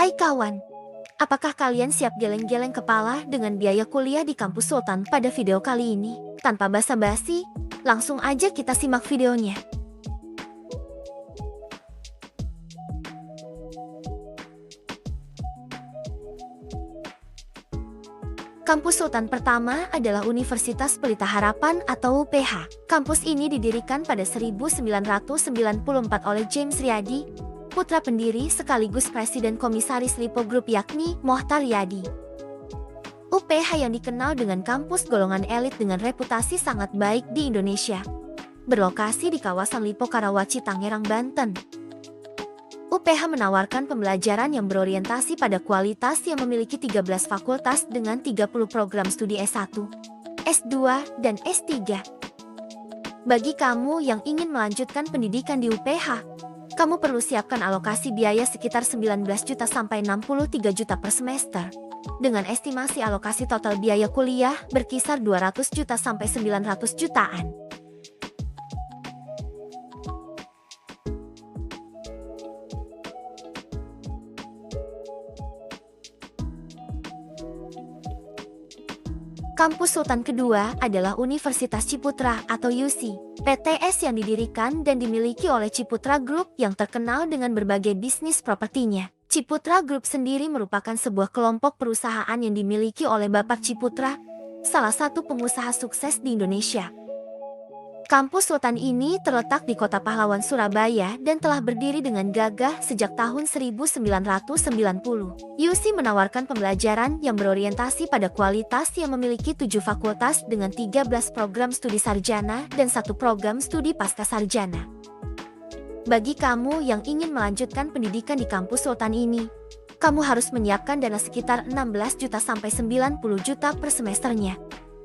Hai kawan, apakah kalian siap geleng-geleng kepala dengan biaya kuliah di kampus Sultan pada video kali ini? Tanpa basa-basi, langsung aja kita simak videonya. Kampus Sultan pertama adalah Universitas Pelita Harapan atau UPH. Kampus ini didirikan pada 1994 oleh James Riyadi, putra pendiri sekaligus Presiden Komisaris Lipo Group yakni Mohtar Riyadi. UPH yang dikenal dengan kampus golongan elit dengan reputasi sangat baik di Indonesia, berlokasi di kawasan Lipo Karawaci, Tangerang, Banten. UPH menawarkan pembelajaran yang berorientasi pada kualitas yang memiliki 13 fakultas dengan 30 program studi S1, S2, dan S3. Bagi kamu yang ingin melanjutkan pendidikan di UPH, kamu perlu siapkan alokasi biaya sekitar 19 juta sampai 63 juta per semester. Dengan estimasi alokasi total biaya kuliah berkisar 200 juta sampai 900 jutaan. Kampus Sultan kedua adalah Universitas Ciputra atau UC, PTS yang didirikan dan dimiliki oleh Ciputra Group yang terkenal dengan berbagai bisnis propertinya. Ciputra Group sendiri merupakan sebuah kelompok perusahaan yang dimiliki oleh Bapak Ciputra, salah satu pengusaha sukses di Indonesia. Kampus Sultan ini terletak di Kota Pahlawan, Surabaya dan telah berdiri dengan gagah sejak tahun 1990. UC menawarkan pembelajaran yang berorientasi pada kualitas yang memiliki 7 fakultas dengan 13 program studi sarjana dan 1 program studi pasca sarjana. Bagi kamu yang ingin melanjutkan pendidikan di kampus Sultan ini, kamu harus menyiapkan dana sekitar 16 juta sampai 90 juta per semesternya.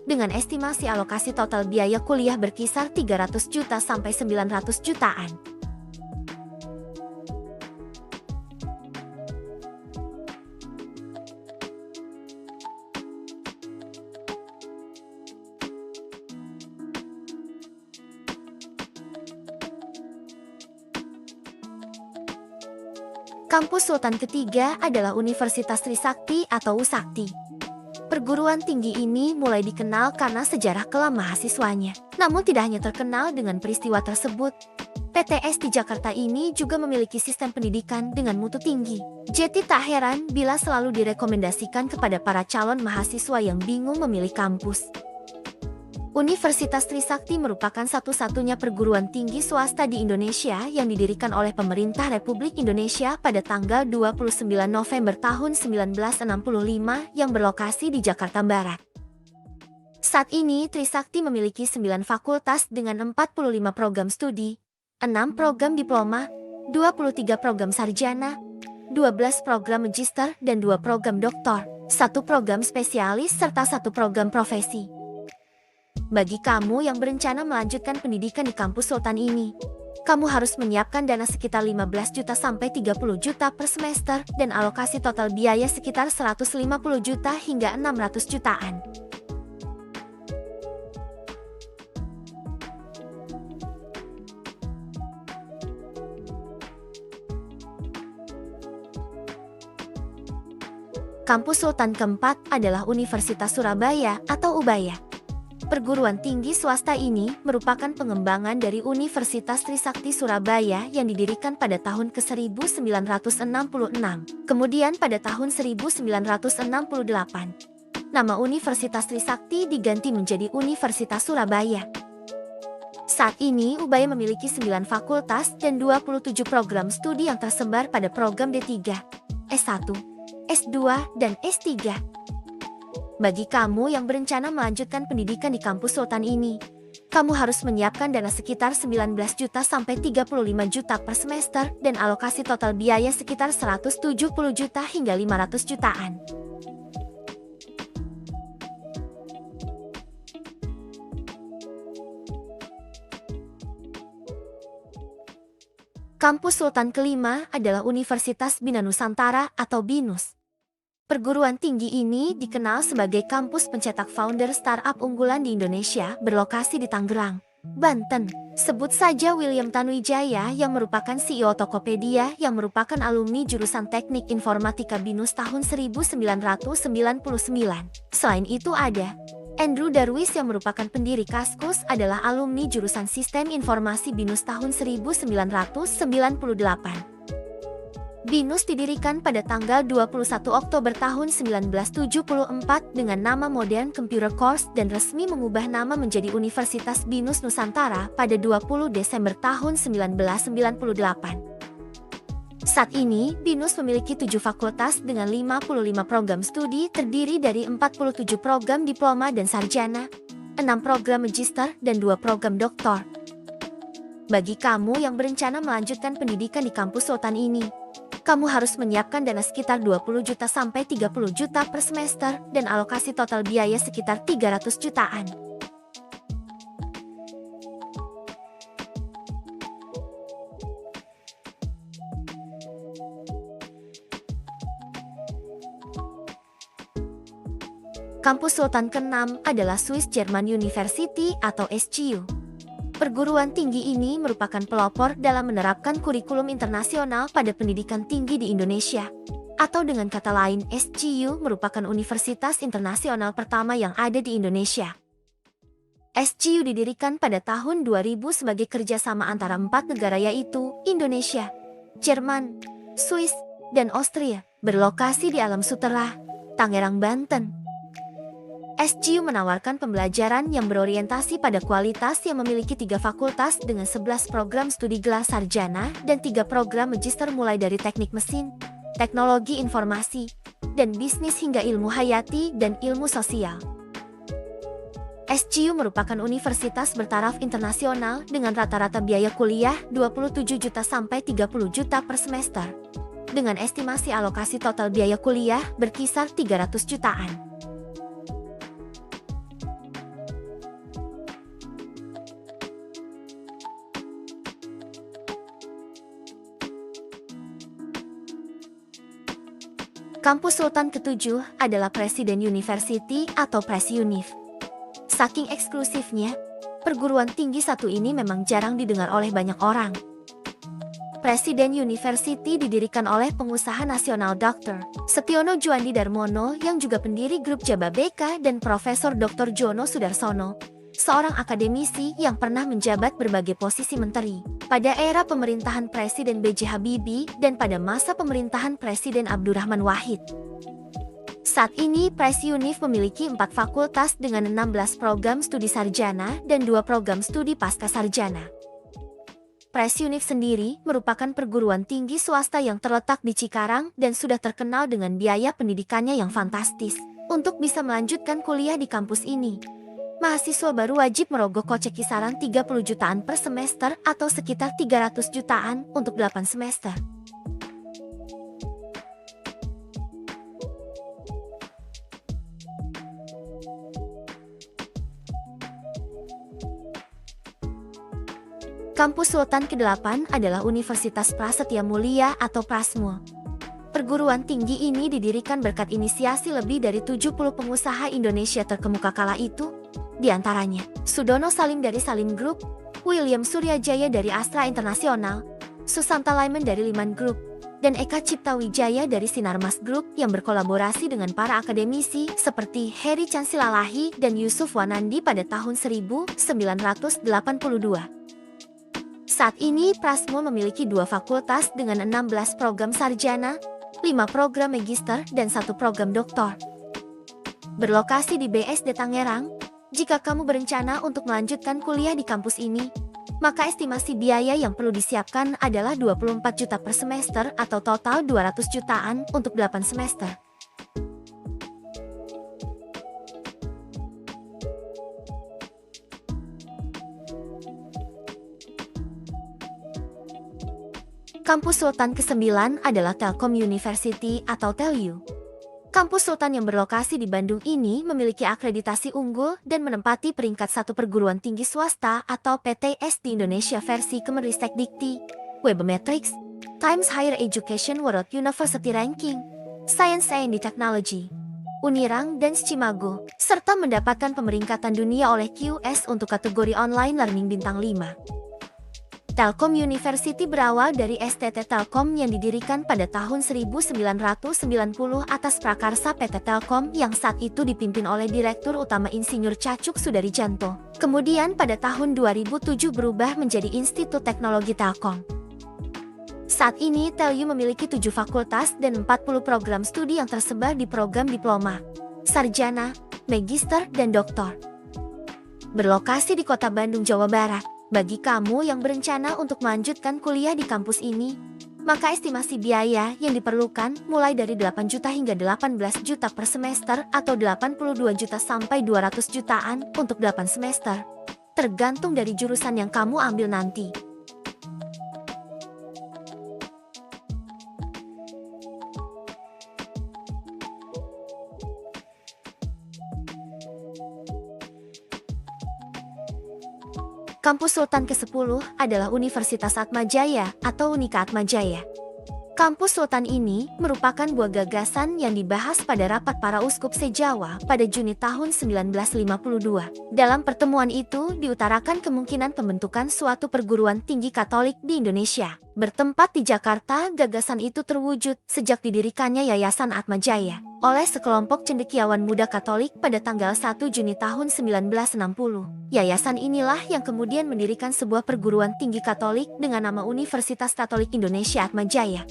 Dengan estimasi alokasi total biaya kuliah berkisar 300 juta sampai 900 jutaan. Kampus Sultan ketiga adalah Universitas Trisakti atau USakti. Perguruan tinggi ini mulai dikenal karena sejarah kelam mahasiswanya. Namun tidak hanya terkenal dengan peristiwa tersebut, PTS di Jakarta ini juga memiliki sistem pendidikan dengan mutu tinggi. Jadi tak heran bila selalu direkomendasikan kepada para calon mahasiswa yang bingung memilih kampus. Universitas Trisakti merupakan satu-satunya perguruan tinggi swasta di Indonesia yang didirikan oleh Pemerintah Republik Indonesia pada tanggal 29 November tahun 1965 yang berlokasi di Jakarta Barat. Saat ini Trisakti memiliki 9 fakultas dengan 45 program studi, 6 program diploma, 23 program sarjana, 12 program magister dan 2 program doktor, 1 program spesialis serta 1 program profesi. Bagi kamu yang berencana melanjutkan pendidikan di kampus Sultan ini, kamu harus menyiapkan dana sekitar 15 juta sampai 30 juta per semester dan alokasi total biaya sekitar 150 juta hingga 600 jutaan. Kampus Sultan keempat adalah Universitas Surabaya atau UBaya. Perguruan tinggi swasta ini merupakan pengembangan dari Universitas Trisakti Surabaya yang didirikan pada tahun ke-1966, kemudian pada tahun 1968. Nama Universitas Trisakti diganti menjadi Universitas Surabaya. Saat ini UBaya memiliki 9 fakultas dan 27 program studi yang tersebar pada program D3, S1, S2, dan S3. Bagi kamu yang berencana melanjutkan pendidikan di kampus Sultan ini, kamu harus menyiapkan dana sekitar 19 juta sampai 35 juta per semester dan alokasi total biaya sekitar 170 juta hingga 500 jutaan. Kampus Sultan kelima adalah Universitas Bina Nusantara atau BINUS. Perguruan tinggi ini dikenal sebagai kampus pencetak founder startup unggulan di Indonesia berlokasi di Tangerang. Banten. Sebut saja William Tanuwijaya yang merupakan CEO Tokopedia yang merupakan alumni jurusan Teknik Informatika BINUS tahun 1999. Selain itu ada Andrew Darwis yang merupakan pendiri Kaskus adalah alumni jurusan Sistem Informasi BINUS tahun 1998. BINUS didirikan pada tanggal 21 Oktober tahun 1974 dengan nama Modern Computer Course dan resmi mengubah nama menjadi Universitas BINUS Nusantara pada 20 Desember tahun 1998. Saat ini, BINUS memiliki 7 fakultas dengan 55 program studi terdiri dari 47 program diploma dan sarjana, 6 program magister, dan 2 program doktor. Bagi kamu yang berencana melanjutkan pendidikan di kampus Sultan ini, kamu harus menyiapkan dana sekitar 20 juta sampai 30 juta per semester dan alokasi total biaya sekitar 300 jutaan. Kampus Sultan ke-6 adalah Swiss German University atau SGU. Perguruan tinggi ini merupakan pelopor dalam menerapkan kurikulum internasional pada pendidikan tinggi di Indonesia. Atau dengan kata lain, SGU merupakan universitas internasional pertama yang ada di Indonesia. SGU didirikan pada tahun 2000 sebagai kerjasama antara 4 negara yaitu Indonesia, Jerman, Swiss, dan Austria, berlokasi di Alam Sutera, Tangerang, Banten. SGU menawarkan pembelajaran yang berorientasi pada kualitas yang memiliki 3 fakultas dengan 11 program studi gelar sarjana dan 3 program magister mulai dari teknik mesin, teknologi informasi, dan bisnis hingga ilmu hayati dan ilmu sosial. SGU merupakan universitas bertaraf internasional dengan rata-rata biaya kuliah 27 juta sampai 30 juta per semester. Dengan estimasi alokasi total biaya kuliah berkisar 300 jutaan. Kampus Sultan ke-7 adalah Presiden University atau PresUniv. Saking eksklusifnya, perguruan tinggi satu ini memang jarang didengar oleh banyak orang. Presiden University didirikan oleh pengusaha nasional Dr. Setiono Juandi Darmono yang juga pendiri grup Jababeka dan Profesor Dr. Jono Sudarsono, seorang akademisi yang pernah menjabat berbagai posisi menteri pada era pemerintahan Presiden B.J. Habibie dan pada masa pemerintahan Presiden Abdurrahman Wahid. Saat ini PresUniv memiliki 4 fakultas dengan 16 program studi sarjana dan 2 program studi pasca sarjana. PresUniv sendiri merupakan perguruan tinggi swasta yang terletak di Cikarang dan sudah terkenal dengan biaya pendidikannya yang fantastis. Untuk bisa melanjutkan kuliah di kampus ini, mahasiswa baru wajib merogoh kocek kisaran 30 jutaan per semester atau sekitar 300 jutaan untuk 8 semester. Kampus Sultan ke-8 adalah Universitas Prasetya Mulia atau Prasmul. Perguruan tinggi ini didirikan berkat inisiasi lebih dari 70 pengusaha Indonesia terkemuka kala itu, di antaranya Sudono Salim dari Salim Group, William Suryajaya dari Astra Internasional, Susanta Laiman dari Liman Group, dan Eka Cipta Wijaya dari Sinarmas Group yang berkolaborasi dengan para akademisi seperti Heri Cansilalahi dan Yusuf Wanandi pada tahun 1982. Saat ini Prasmul memiliki 2 fakultas dengan 16 program sarjana, 5 program magister, dan 1 program doktor. Berlokasi di BSD Tangerang, jika kamu berencana untuk melanjutkan kuliah di kampus ini, maka estimasi biaya yang perlu disiapkan adalah 24 juta per semester atau total 200 jutaan untuk 8 semester. Kampus Sultan ke-9 adalah Telkom University atau TELU. Kampus Sultan yang berlokasi di Bandung ini memiliki akreditasi unggul dan menempati peringkat 1 perguruan tinggi swasta atau PTS di Indonesia versi Kemenristek-Dikti, Webmetrics, Times Higher Education World University Ranking, Science and Technology, Unirang, dan Shimago, serta mendapatkan pemeringkatan dunia oleh QS untuk kategori online learning bintang 5. Telkom University berawal dari STT Telkom yang didirikan pada tahun 1990 atas prakarsa PT Telkom yang saat itu dipimpin oleh Direktur Utama Insinyur Cacuk Sudarijanto. Kemudian pada tahun 2007 berubah menjadi Institut Teknologi Telkom. Saat ini Telyu memiliki 7 fakultas dan 40 program studi yang tersebar di program diploma, sarjana, magister, dan doktor. Berlokasi di Kota Bandung, Jawa Barat. Bagi kamu yang berencana untuk melanjutkan kuliah di kampus ini, maka estimasi biaya yang diperlukan mulai dari 8 juta hingga 18 juta per semester atau 82 juta sampai 200 jutaan untuk 8 semester, tergantung dari jurusan yang kamu ambil nanti. Kampus Sultan ke-10 adalah Universitas Atmajaya atau Unika Atmajaya. Kampus Sultan ini merupakan buah gagasan yang dibahas pada rapat para uskup se-Jawa pada Juni tahun 1952. Dalam pertemuan itu diutarakan kemungkinan pembentukan suatu perguruan tinggi Katolik di Indonesia. Bertempat di Jakarta, gagasan itu terwujud sejak didirikannya Yayasan Atmajaya oleh sekelompok cendekiawan muda Katolik pada tanggal 1 Juni tahun 1960. Yayasan inilah yang kemudian mendirikan sebuah perguruan tinggi Katolik dengan nama Universitas Katolik Indonesia Atmajaya.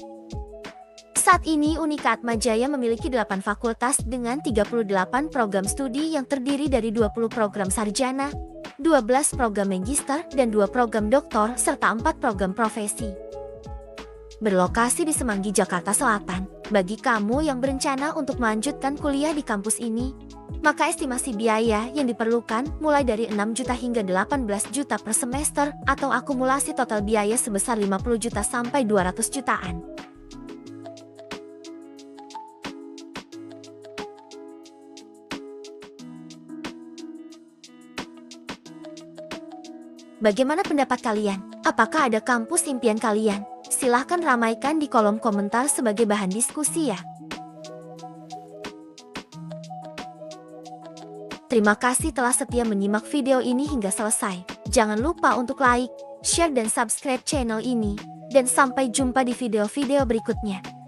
Saat ini Unika Atmajaya memiliki 8 fakultas dengan 38 program studi yang terdiri dari 20 program sarjana, 12 program magister, dan 2 program doktor, serta 4 program profesi. Berlokasi di Semanggi, Jakarta Selatan. Bagi kamu yang berencana untuk melanjutkan kuliah di kampus ini, maka estimasi biaya yang diperlukan mulai dari 6 juta hingga 18 juta per semester atau akumulasi total biaya sebesar 50 juta sampai 200 jutaan. Bagaimana pendapat kalian? Apakah ada kampus impian kalian? Silahkan ramaikan di kolom komentar sebagai bahan diskusi ya. Terima kasih telah setia menyimak video ini hingga selesai. Jangan lupa untuk like, share, dan subscribe channel ini. Dan sampai jumpa di video-video berikutnya.